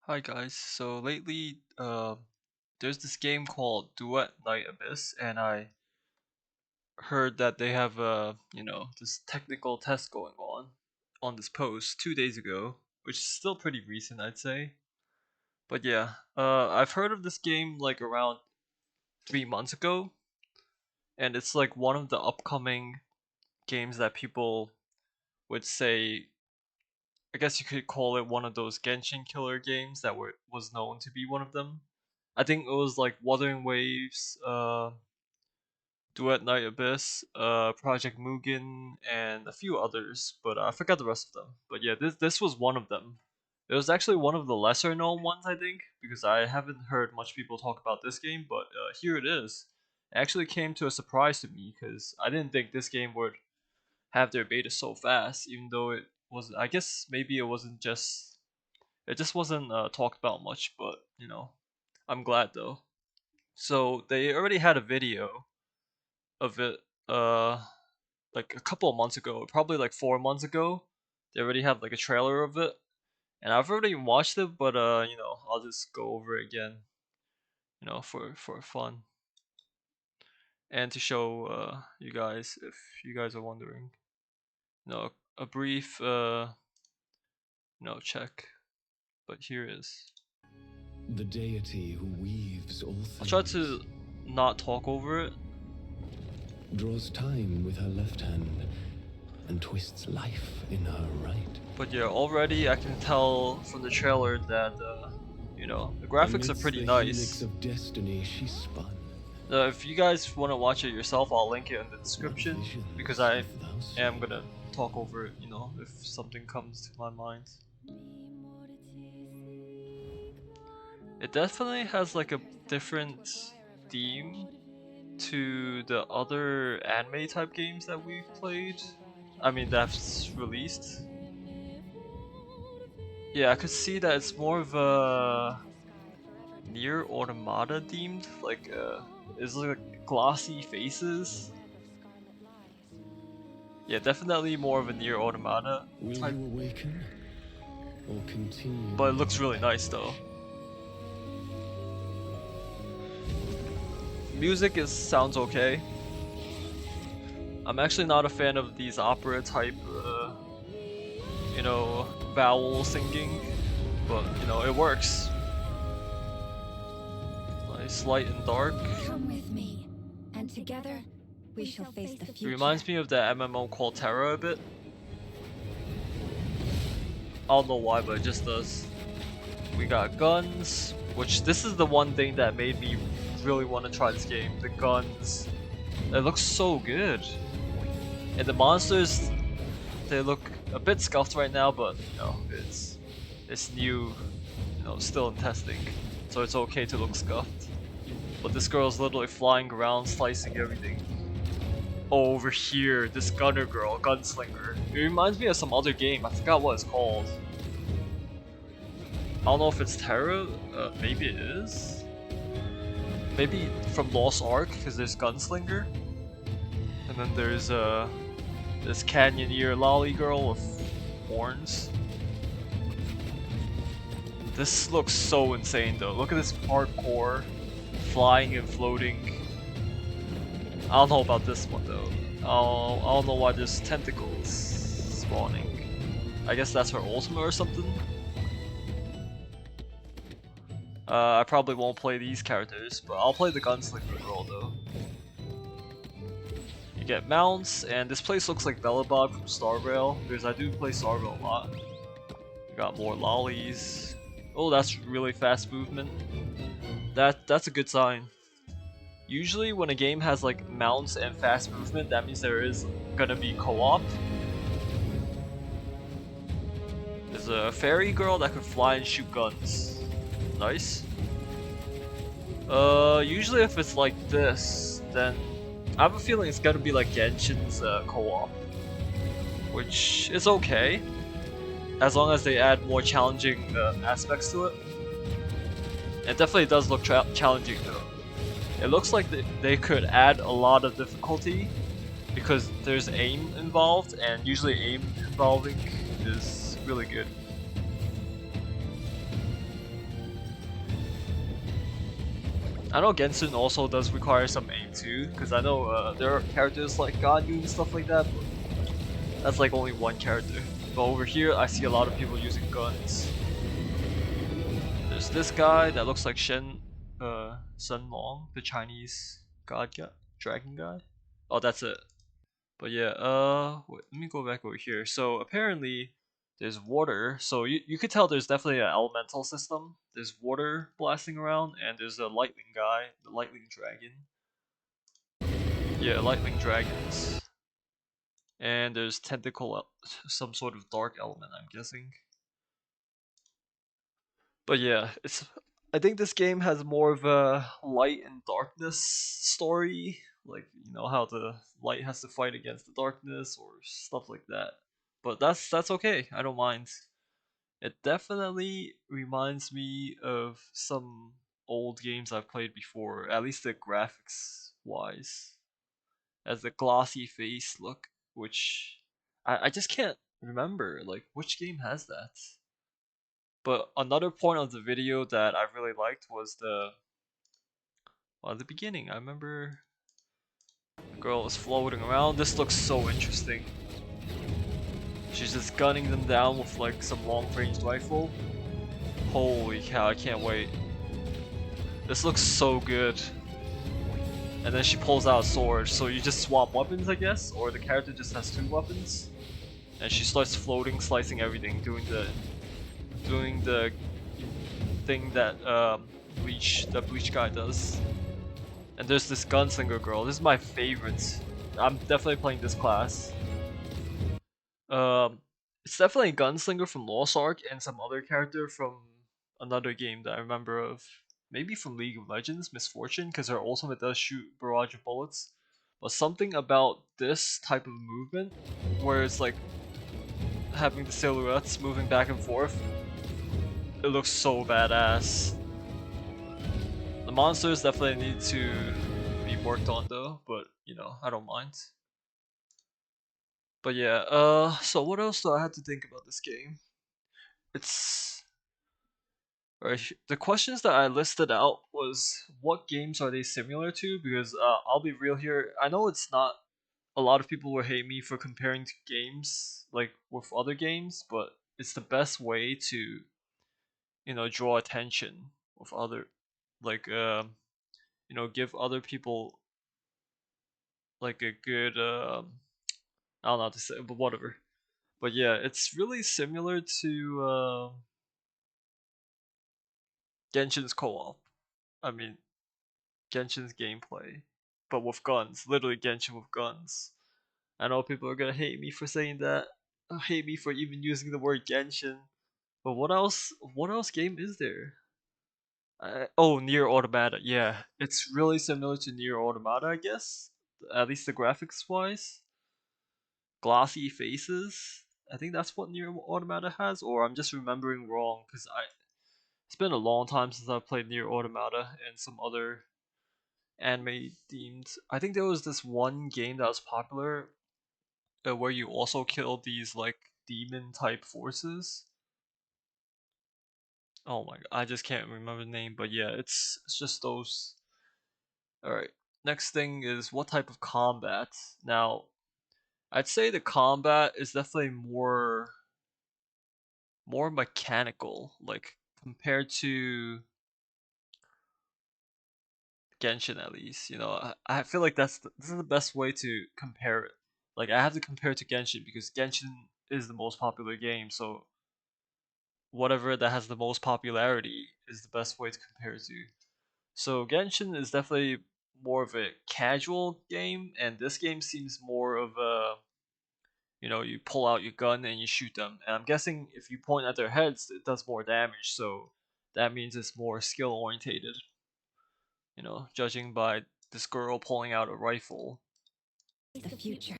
Hi guys, so lately there's this game called Duet Abyss, and I heard that they have this technical test going on this post 2 days ago, which is still pretty recent I'd say. But yeah, I've heard of this game like around 3 months ago, and it's like one of the upcoming games that people would say, I guess you could call it one of those Genshin killer games that was known to be one of them. I think it was like Wuthering Waves, duetnightabyss, Project Mugen, and a few others, but I forgot the rest of them. But yeah, this was one of them. It was actually one of the lesser known ones, I think, because I haven't heard much people talk about this game. But here it is. It actually came to a surprise to me because I didn't think this game would have their beta so fast, even though it was. I guess maybe it just wasn't talked about much, but I'm glad though. So they already had a video of it, like a couple of months ago, probably like 4 months ago. They already had like a trailer of it, and I've already watched it, but I'll just go over it again, for fun and to show you guys if you guys are wondering. A brief check, but here is. The deity who weaves all I'll try things to not talk over it. draws time with her left hand and twists life in her right. But yeah, already I can tell from the trailer that the graphics are Amidst pretty the nice. helix of destiny she spun. If you guys want to watch it yourself, I'll link it in the description because I Visions hast thou am seen? gonna talk over it. If something comes to my mind. It definitely has like a different theme to the other anime type games that we've played. I mean, that's released. Yeah, I could see that it's more of a near automata themed, like it's like glossy faces. Yeah, definitely more of a near automata Will type, you awaken or continue but it looks your really nice though. anguish? Music is sounds okay. I'm actually not a fan of these opera type, vowel singing, but it works. Nice light and dark. Come with me, and together we shall face the It future. reminds me of the MMO called Terra a bit. I don't know why, but it just does. We got guns, which this is the one thing that made me really want to try this game. The guns. It looks so good. And the monsters, they look a bit scuffed right now, but it's new, still in testing. So it's okay to look scuffed. But this girl's literally flying around, slicing everything. Over here, this gunner girl, gunslinger. It reminds me of some other game. I forgot what it's called. I don't know if it's Terra. Maybe it is. Maybe from Lost Ark, because there's Gunslinger. And then there's this Canyoneer lolly girl with horns. This looks so insane though. Look at this hardcore flying and floating. I don't know about this one though. I don't know why there's tentacles spawning. I guess that's her ultimate or something. I probably won't play these characters, but I'll play the Gunslinger girl though. You get mounts, and this place looks like Belobog from Star Rail, because I do play Star Rail a lot. We got more lollies. Oh, that's really fast movement. That's a good sign. Usually when a game has like mounts and fast movement, that means there is gonna be co-op. There's a fairy girl that can fly and shoot guns. Nice. Usually if it's like this, then I have a feeling it's gonna be like Genshin's co-op, which is okay, as long as they add more challenging aspects to it. It definitely does look challenging though. It looks like they could add a lot of difficulty because there's aim involved, and usually aim involving is really good. I know Genshin also does require some aim too, because I know there are characters like Ganyu and stuff like that, but that's like only one character. But over here, I see a lot of people using guns. There's this guy that looks like Shen Long, the Chinese god guy, dragon guy. Oh, that's it. But yeah, wait, let me go back over here. So apparently, there's water. So you could tell there's definitely an elemental system. There's water blasting around, and there's a lightning guy, the lightning dragon. Yeah, lightning dragons. And there's some sort of dark element, I'm guessing. But yeah, it's. I think this game has more of a light and darkness story, like you know how the light has to fight against the darkness or stuff like that. But that's okay. I don't mind. It definitely reminds me of some old games I've played before, at least the graphics wise, as the glossy face look, which I just can't remember like which game has that. But another point of the video that I really liked was the beginning. I remember the girl is floating around. This looks so interesting. She's just gunning them down with like some long-range rifle. Holy cow, I can't wait. This looks so good. And then she pulls out a sword, so you just swap weapons, I guess? Or the character just has two weapons? And she starts floating, slicing everything, doing the thing that the Bleach guy does. And there's this gunslinger girl. This is my favorite. I'm definitely playing this class. Um, it's definitely a gunslinger from Lost Ark and some other character from another game that I remember of. Maybe from League of Legends, Misfortune, because her ultimate does shoot barrage of bullets. But something about this type of movement, where it's like having the silhouettes moving back and forth, it looks so badass. The monsters definitely need to be worked on though, but you know, I don't mind. But yeah, so what else do I have to think about this game? It's right. The questions that I listed out was what games are they similar to? Because I'll be real here. I know it's not. A lot of people will hate me for comparing to games like with other games, but it's the best way to draw attention with other like give other people like a good I don't know how to say, but whatever. But yeah, it's really similar to Genshin's co-op. I mean, Genshin's gameplay, but with guns. Literally Genshin with guns. I know people are gonna hate me for saying that. Hate me for even using the word Genshin. But what else? What else game is there? Oh, Near Automata. Yeah, it's really similar to Near Automata, I guess. At least the graphics wise. Glossy faces. I think that's what Near Automata has, or I'm just remembering wrong because it's been a long time since I've played Near Automata and some other anime themed. I think there was this one game that was popular where you also killed these like demon type forces. Oh my god, I just can't remember the name, but yeah, it's just those. All right. Next thing is what type of combat. Now, I'd say the combat is definitely more mechanical, like compared to Genshin at least. I feel like this is the best way to compare it. Like I have to compare it to Genshin because Genshin is the most popular game, so whatever that has the most popularity is the best way to compare it to. So Genshin is definitely more of a casual game, and this game seems more of a you pull out your gun and you shoot them. And I'm guessing if you point at their heads, it does more damage. So that means it's more skill orientated. Judging by this girl pulling out a rifle, The future.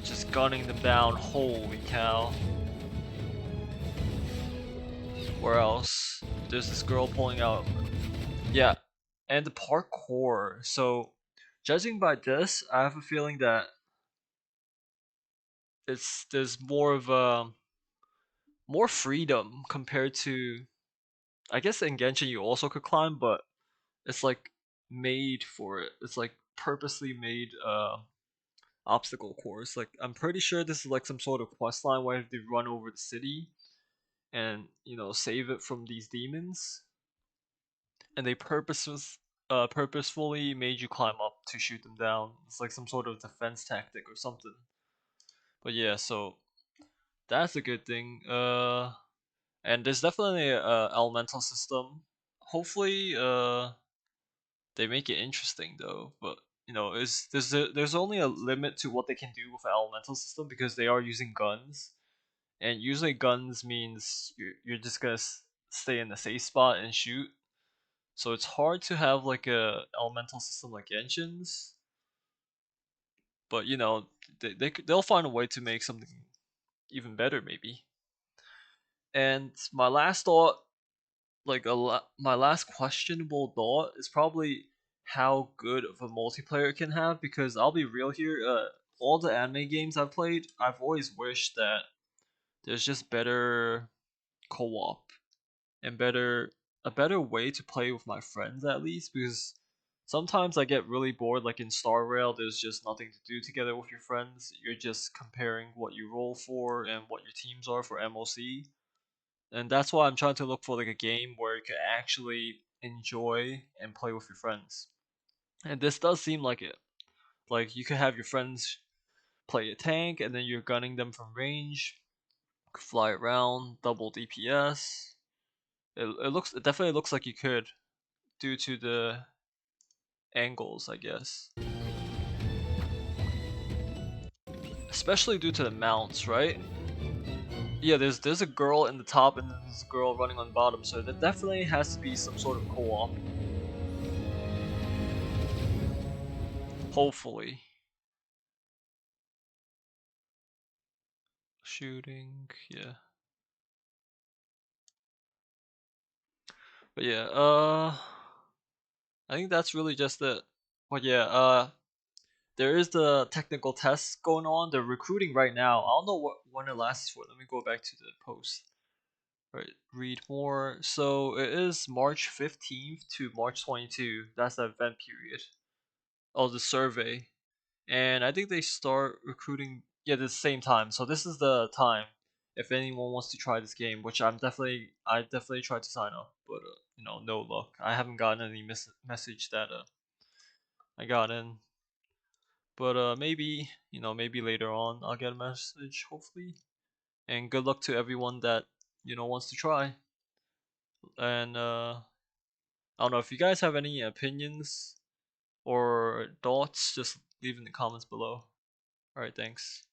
just gunning them down. Holy cow! Where else? There's this girl pulling out. Yeah, and the parkour. So judging by this, I have a feeling that there's more of a more freedom compared to I guess in Genshin you also could climb, but It's like made for it. It's like purposely made obstacle course. Like I'm pretty sure this is like some sort of quest line where they run over the city and save it from these demons, and they purposefully made you climb up to shoot them down. It's like some sort of defense tactic or something. But yeah, so that's a good thing. And there's definitely a elemental system. Hopefully, they make it interesting though. But is there's only a limit to what they can do with an elemental system because they are using guns, and usually guns means you're just gonna stay in the safe spot and shoot. So it's hard to have like a elemental system like engines, but they'll find a way to make something even better maybe. And my last thought, my last questionable thought is probably how good of a multiplayer it can have, because I'll be real here, all the anime games I've played, I've always wished that there's just better co-op and a better way to play with my friends at least, because sometimes I get really bored, like in Star Rail there's just nothing to do together with your friends. You're just comparing what you roll for and what your teams are for MOC. And that's why I'm trying to look for like a game where you can actually enjoy and play with your friends. And this does seem like it. Like you can have your friends play a tank and then you're gunning them from range, fly around, double DPS. It definitely looks like you could, due to the angles, I guess. Especially due to the mounts, right? Yeah, there's a girl in the top and then there's a girl running on the bottom, so there definitely has to be some sort of co-op. Hopefully. Shooting, yeah. But yeah, I think that's really just it. But yeah, there is the technical test going on. They're recruiting right now. I don't know when it lasts for. Let me go back to the post. Right, read more. So it is March 15th to March 22. That's the event period. Oh, the survey. And I think they start recruiting, yeah, at the same time. So this is the time if anyone wants to try this game, which I definitely tried to sign up, but no luck. I haven't gotten any message that I got in. But maybe maybe later on I'll get a message, hopefully. And good luck to everyone that wants to try. And I don't know if you guys have any opinions or thoughts, just leave in the comments below. All right, thanks.